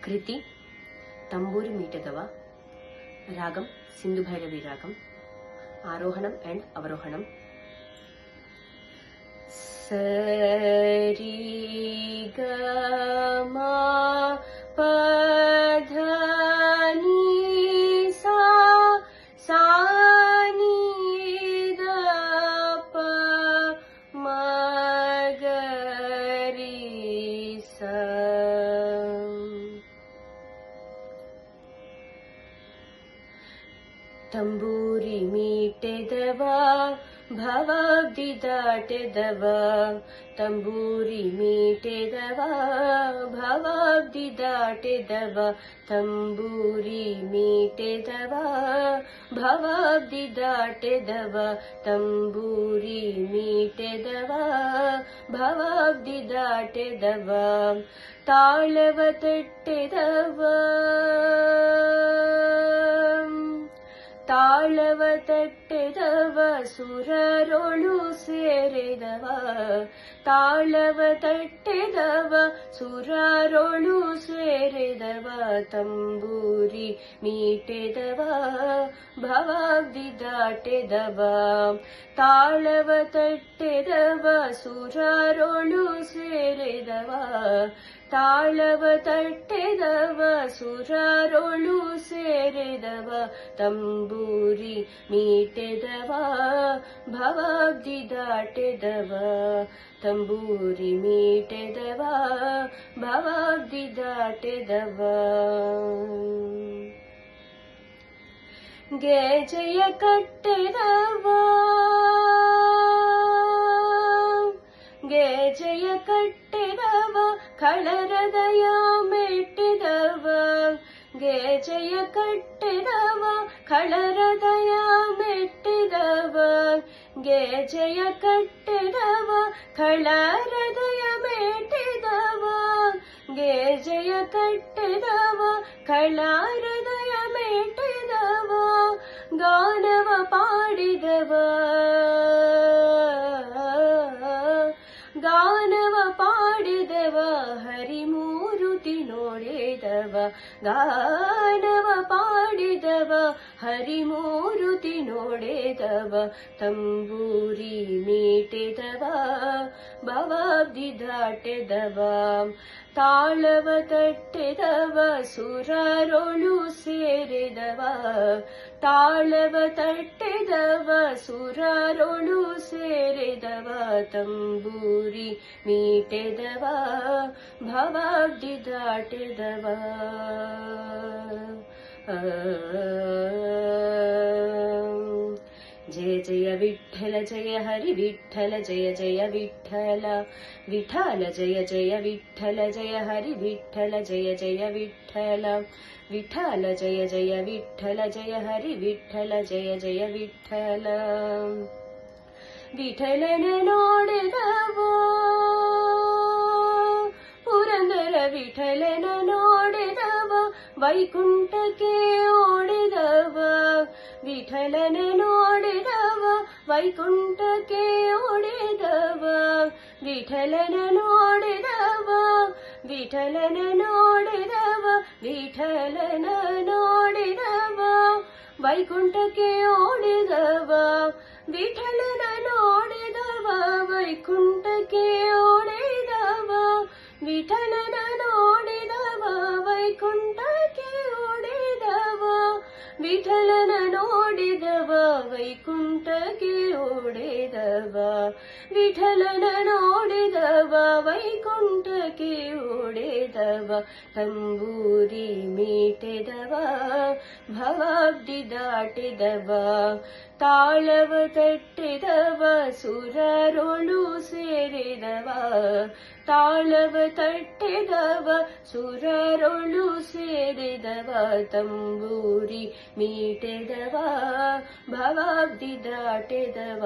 ಕೃತಿ ತಂಬೂರಿ ಮೀಟದವ. ರಾಗಂ ಸಿಂಧು ಭೈರವಿ ರಾಗಂ. ಆರೋಹಣಂ ಅಂಡ್ ಅವರೋಹಣಂ. ಸರಿ ಗ ಮ ಪ ಧ ನಿ ಸಾ ಸಾ ನಿ ದ ಪ ಮ ಗ ರಿ ಸ. ತಂಬೂರಿ ಮೀಟೆದವ ಭವಾಬ್ದಿ ದಾಟೆದವ. ತಂಬೂರಿ ಮೀಟೆದವ ಭವಾಬ್ದಿ ದಾಟೆದವ. ತಂಬೂರಿ ಮೀಟೆದವ ಭವಾಬ್ದಿ ದಾಟೆದವ. ತಂಬೂರಿ ಮೀಟೆದವ ಭವಾಬ್ದಿ ದಾಟೆದವ. ತಾಳವ ತಟ್ಟೆದವ ತಾಳವ ತಟ್ಟೆದವ ಸುರರೊಳು ಸೇರಿದವ. ತಾಳವ ತಟ್ಟೆದವ ಸುರರೊಳು ಸೇರಿದವ. ತಂಬೂರಿ ಮೀಟೆದವ ಭವಾಬ್ದಿ ದಾಟೆದವ. ತಾಳವ ತಟ್ಟೆದವ ಸುರರೊಳು ಸೇರಿದವ. ತಾಳವ ತಟ್ಟೆದವ ಸುರರೊಳು ಸೇರಿದವ. ತಂಬೂರಿ ಮೀಟೆದವ ಭವಾಬ್ದಿ ದಾಟೆದವ. ತಂಬೂರಿ ಮೀಟೆದವ ಭವಾಬ್ದಿ ದಾಟೆದವ. ಗೆಜೆಯ ಕಟ್ಟೆದವ ಗೆಜೆಯ ಕಟ್ಟೆದವ ಖಳರದಯ ಮೆಟ್ಟಿದವ. ಗೆಜೆಯ ಕಟ್ಟೆದವ ಖಳರದಯ ಮೆಟ್ಟಿದವ. ಗೆಜೆಯ ಕಟ್ಟೆದವ ಖಳರದಯ ಮೆಟ್ಟಿದವ. ಗೆಜೆಯ ಕಟ್ಟೆದವ ಖಳರದಯ ಮೆಟ್ಟಿದವ. ಗಾನವ ಪಾಡಿದವ ಗಾನವ ಪಾಡಿದವ. ಹರಿಮೂರುತಿ ನೋಡಿದವ. ಗಾನವ ಪಾಡಿದವ ಹರಿಮೂರುತಿ ನೋಡಿದವ. ತಂಬೂರಿ ಮೀಟೆದವ ಭವಾಬ್ದಿ ದಾಟೆದವ. ತಾಳವ ತಟ್ಟೆದವ ಸುರರೊಳು ಸೇರಿದವ. ತಾಳವ ತಟ್ಟೆದವ ಸುರರೊಳು ಸೇರಿದವ. ತಂಬೂರಿ ಮೀಟೆದವ ಭವಾಬ್ದಿ ದಾಟೆದವ. ಜಯ ಜಯ ವಿಠ್ಠಲ ಜಯ ಹರಿ ವಿಠ್ಠಲ ಜಯ ಜಯ ವಿಠ್ಠಲ. ವಿಠಲ ಜಯ ಜಯ ವಿಠ್ಠಲ ಜಯ ಹರಿ ವಿಠ್ಠಲ ಜಯ ಜಯ ವಿಠ್ಠಲ. ವಿಠಲ ಜಯ ಜಯ ವಿಠ್ಠಲ ಜಯ ಹರಿ ವಿಠ್ಠಲ ಜಯ ಜಯ ವಿಠ್ಠಲ. ವಿಠಲನ ನೋಡಿದವ ಪುರಂದರ ವಿಠಲನ ನೋಡಿದವ ವೈಕುಂಠಕ್ಕೆ ಓಡಿದವ. ವಿಠಲನ ನೋಡಿದವ ವೈಕುಂಠಕ್ಕೆ ಓಡಿದವ. ವಿಠಲನ ನೋಡಿದವ ವಿಠಲನ ನೋಡಿದವ. ವಿಠಲನ ನೋಡಿದವ ವೈಕುಂಠಕ್ಕೆ ಓಡಿದವ. ವಿಠಲನ ನೋಡಿದವ ವೈಕುಂಠಕ್ಕೆ ಓಡಿದವ. ವಿಠಲನ ನೋಡಿದವ ವೈಕುಂಠಕ್ಕೆ ಓಡಿದವ. ವಿಠಲನ ನೋಡಿದವ ವೈಕುಂಠಕ್ಕೆ ಓಡಿದವ. ವಿಠಲನ ನೋಡಿದವ ವೈಕುಂಠಕ್ಕೆ ಓಡಿದವ. ತಂಬೂರಿ ಮೀಟೆದವ ಭವಾಬ್ದಿ ದಾಟೆದವ. ತಾಳವ ತಟ್ಟೆದವ ಸುರರೊಳು ಸೇರಿದವ. ತಾಳವ ತಟ್ಟೆದವ ಸುರರೊಳು ಸೇರಿದವ. ತಂಬೂರಿ ಮೀಟೆದವ ಭವಾಬ್ದಿ ದಾಟೆದವ.